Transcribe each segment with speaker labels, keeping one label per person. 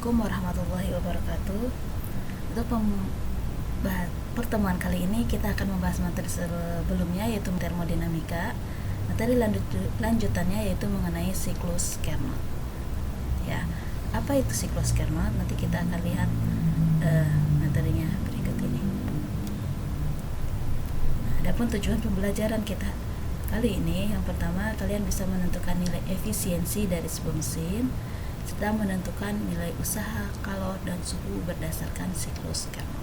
Speaker 1: Assalamualaikum warahmatullahi wabarakatuh. Untuk pertemuan kali ini kita akan membahas materi sebelumnya, yaitu termodinamika. Materi lanjutannya yaitu mengenai siklus Carnot. Ya, apa itu siklus Carnot? Nanti kita akan lihat materinya berikut ini. Nah, adapun tujuan pembelajaran kita kali ini, yang pertama, kalian bisa menentukan nilai efisiensi dari sebuah mesin, serta menentukan nilai usaha, kalor, dan suhu berdasarkan siklus Carnot.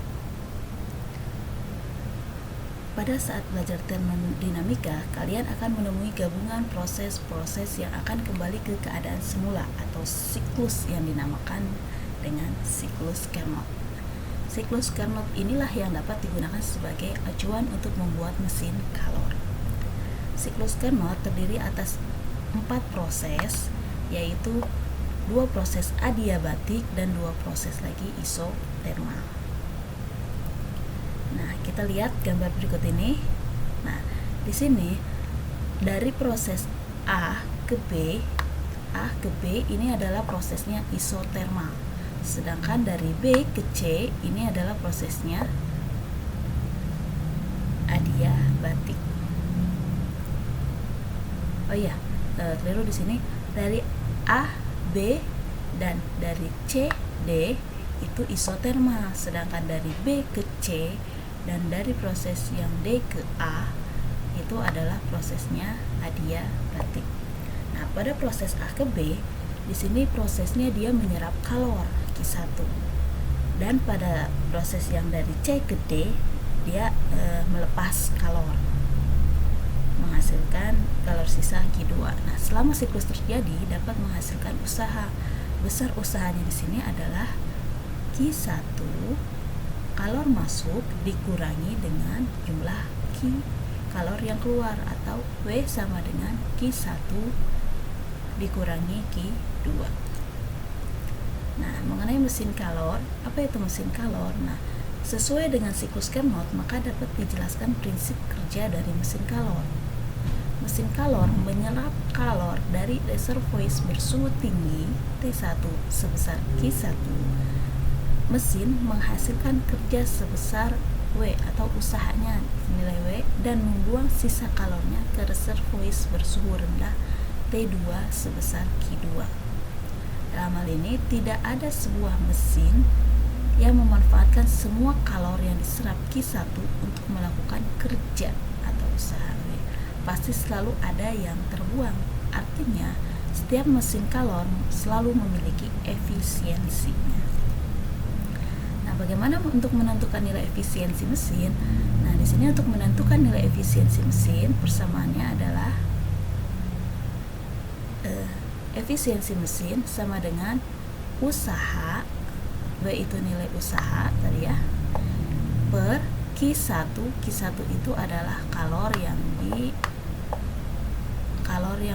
Speaker 1: Pada saat belajar termodinamika, kalian akan menemui gabungan proses-proses yang akan kembali ke keadaan semula atau siklus yang dinamakan dengan siklus Carnot. Siklus Carnot inilah yang dapat digunakan sebagai acuan untuk membuat mesin kalor. Siklus Carnot terdiri atas 4 proses, yaitu 2 proses adiabatik dan 2 proses lagi isotermal. Nah, kita lihat gambar berikut ini. Nah, di sini dari proses A ke B ini adalah prosesnya isotermal. Sedangkan dari B ke C ini adalah prosesnya adiabatik. Oh iya, keliru di sini. Dari A, B, dan dari C, D itu isotermal, sedangkan dari B ke C dan dari proses yang D ke A itu adalah prosesnya adiabatik. Nah, pada proses A ke B, di sini prosesnya dia menyerap kalor Q1, dan pada proses yang dari C ke D dia melepas kalor, menghasilkan kalor sisa Q2. Nah, selama siklus terjadi dapat menghasilkan usaha. Besar usahanya di sini adalah Q1 kalor masuk dikurangi dengan jumlah Q kalor yang keluar, atau W sama dengan Q1 dikurangi Q2. Nah, mengenai mesin kalor, apa itu mesin kalor? Nah, sesuai dengan siklus Carnot, maka dapat dijelaskan prinsip kerja dari mesin kalor. Mesin kalor menyerap kalor dari reservoir bersuhu tinggi T1 sebesar Q1. Mesin menghasilkan kerja sebesar W atau usahanya nilai W, dan membuang sisa kalornya ke reservoir bersuhu rendah T2 sebesar Q2. Dalam hal ini tidak ada sebuah mesin yang memanfaatkan semua kalor yang diserap Q1 untuk melakukan kerja atau usaha W. Pasti selalu ada yang terbuang. Artinya, setiap mesin kalor selalu memiliki efisiensinya. Nah, bagaimana untuk menentukan nilai efisiensi mesin? Nah, di sini untuk menentukan nilai efisiensi mesin, persamaannya adalah efisiensi mesin sama dengan usaha, W itu nilai usaha tadi ya, per Q1 itu adalah kalor yang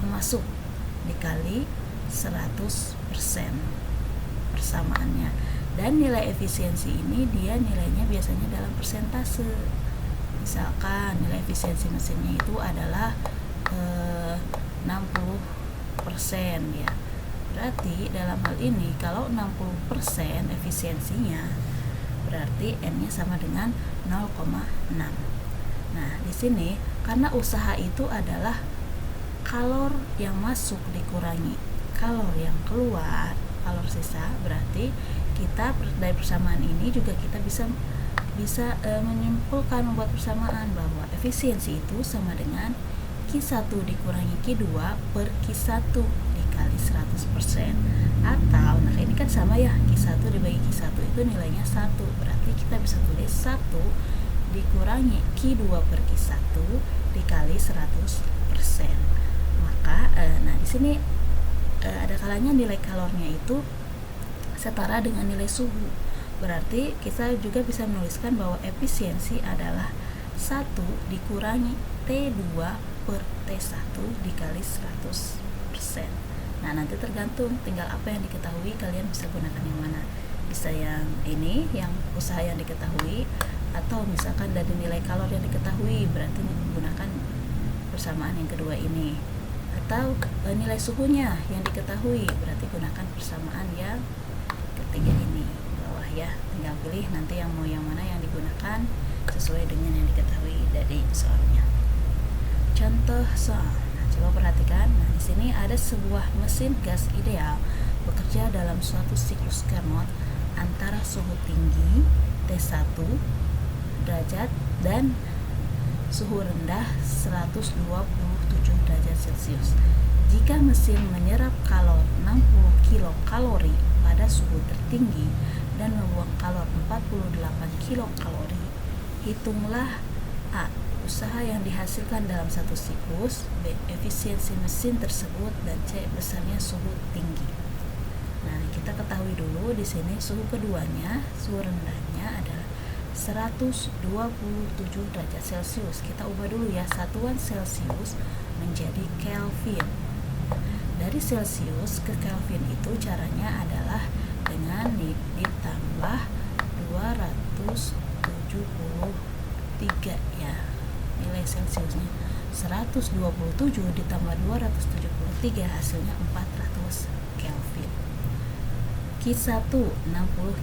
Speaker 1: masuk dikali 100% persamaannya. Dan nilai efisiensi ini dia nilainya biasanya dalam persentase. Misalkan nilai efisiensi mesinnya itu adalah 60% ya. Berarti dalam hal ini kalau 60% efisiensinya, berarti N-nya sama dengan 0,6. Nah, di sini karena usaha itu adalah kalor yang masuk dikurangi kalor yang keluar, kalor sisa, berarti kita dari persamaan ini juga kita bisa menyimpulkan, membuat persamaan bahwa efisiensi itu sama dengan Q1 dikurangi Q2 per Q1 dikali 100%. Atau, nah ini kan sama ya, Q1 dibagi Q1 itu nilainya 1, berarti kita bisa tulis 1 dikurangi Q2 per Q1 dikali 100%. Maka, nah di sini ada kalanya nilai kalornya itu setara dengan nilai suhu. Berarti kita juga bisa menuliskan bahwa efisiensi adalah 1 dikurangi T2 per T1 dikali 100%. Nah, nanti tergantung tinggal apa yang diketahui, kalian bisa gunakan yang mana. Bisa yang ini, yang usaha yang diketahui, atau misalkan dari nilai kalor yang diketahui, berarti menggunakan persamaan yang kedua ini. Atau nilai suhunya yang diketahui, berarti gunakan persamaan yang ketiga pilih nanti yang mana yang digunakan sesuai dengan yang diketahui dari soalnya. Contoh soal. Nah, coba perhatikan. Nah, di sini ada sebuah mesin gas ideal bekerja dalam suatu siklus Carnot antara suhu tinggi T1 derajat dan suhu rendah 127 derajat Celcius. Jika mesin menyerap kalor 60 kilokalori pada suhu tertinggi dan membuang kalor 48 kilokalori, hitunglah A. usaha yang dihasilkan dalam satu siklus, B. efisiensi mesin tersebut, dan C. besarnya suhu tinggi. Nah, kita ketahui dulu di sini suhu keduanya, suhu rendahnya adalah 127 derajat Celcius. Kita ubah dulu ya satuan Celcius menjadi Kelvin. Dari Celcius ke Kelvin itu caranya adalah dengan ditambah 273 ya. Nilai Celciusnya 127 ditambah 273 hasilnya 400 Kelvin. Q1 60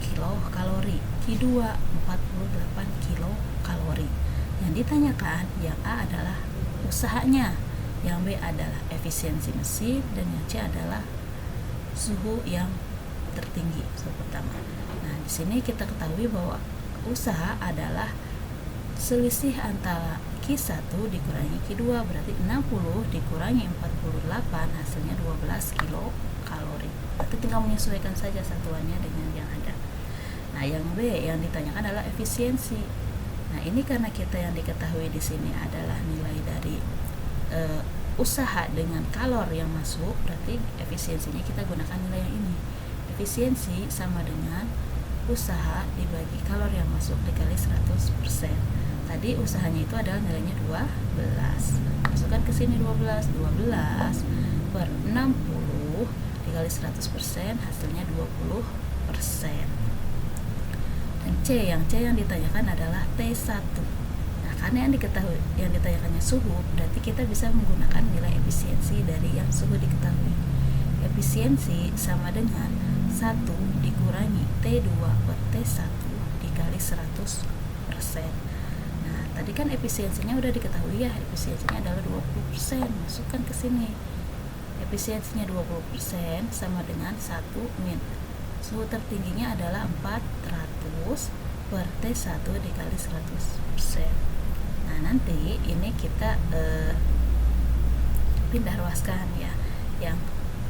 Speaker 1: kilokalori, Q2 48 kilokalori. Yang ditanyakan yang A adalah usahanya, yang B adalah efisiensi mesin, dan yang C adalah suhu yang tertinggi, suhu pertama. Nah, di sini kita ketahui bahwa usaha adalah selisih antara Q1 dikurangi Q2, berarti 60 dikurangi 48 hasilnya 12 kilokalori. Itu tinggal menyesuaikan saja satuannya dengan yang ada. Nah, yang B yang ditanyakan adalah efisiensi. Nah, ini karena kita yang diketahui di sini adalah nilai dari usaha dengan kalor yang masuk, berarti efisiensinya kita gunakan nilai yang ini. Efisiensi sama dengan usaha dibagi kalor yang masuk dikali 100%. Tadi usahanya itu adalah nilainya 12. Masukkan ke sini 12 per 60 dikali 100% hasilnya 20%. Dan C yang ditanyakan adalah T1. Nah, karena yang ditanyakannya suhu, berarti kita bisa menggunakan nilai efisiensi dari yang suhu diketahui. Efisiensi sama dengan 1 dikurangi T2 per T1 dikali 100%. Nah, tadi kan efisiensinya udah diketahui ya, efisiensinya adalah 20%. Masukkan ke sini. Efisiensinya 20% sama dengan 1 min. Suhu tertingginya adalah 400 per T1 dikali 100%. Nah, nanti ini kita pindah ruaskan ya. Yang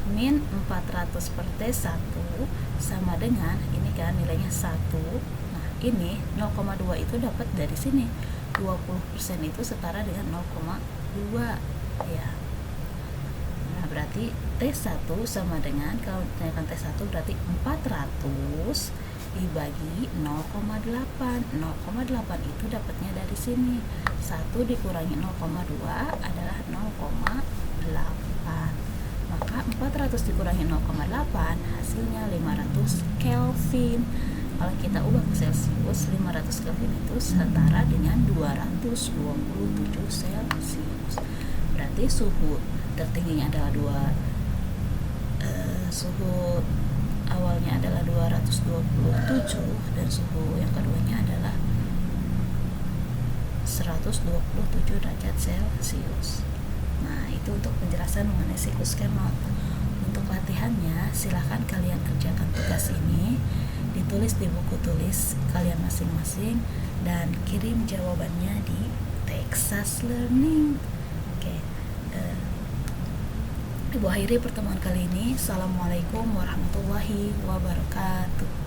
Speaker 1: min 400 per T1 sama dengan ini kan nilainya 1. Nah, ini 0,2 itu dapat dari sini. 20% itu setara dengan 0,2 ya. Nah, berarti T1 sama dengan, kalau ditanyakan T1 berarti 400 dibagi 0,8. 0,8 itu dapatnya dari sini. 1 dikurangi 0,2 adalah 0,8. Maka 400 dikurangi 0,8 hasilnya 500 Kelvin. Kalau kita ubah ke Celcius, 500 Kelvin itu setara dengan 227 Celcius. Berarti suhu tertingginya adalah suhu awalnya adalah 227 dan suhu yang keduanya adalah 127 derajat Celcius. Nah, itu untuk penjelasan mengenai siklus Carnot. Untuk latihannya, silahkan kalian kerjakan tugas ini, ditulis di buku tulis kalian masing-masing, dan kirim jawabannya di Texas Learning. Oke, Ibu akhiri pertemuan kali ini. Assalamualaikum warahmatullahi wabarakatuh.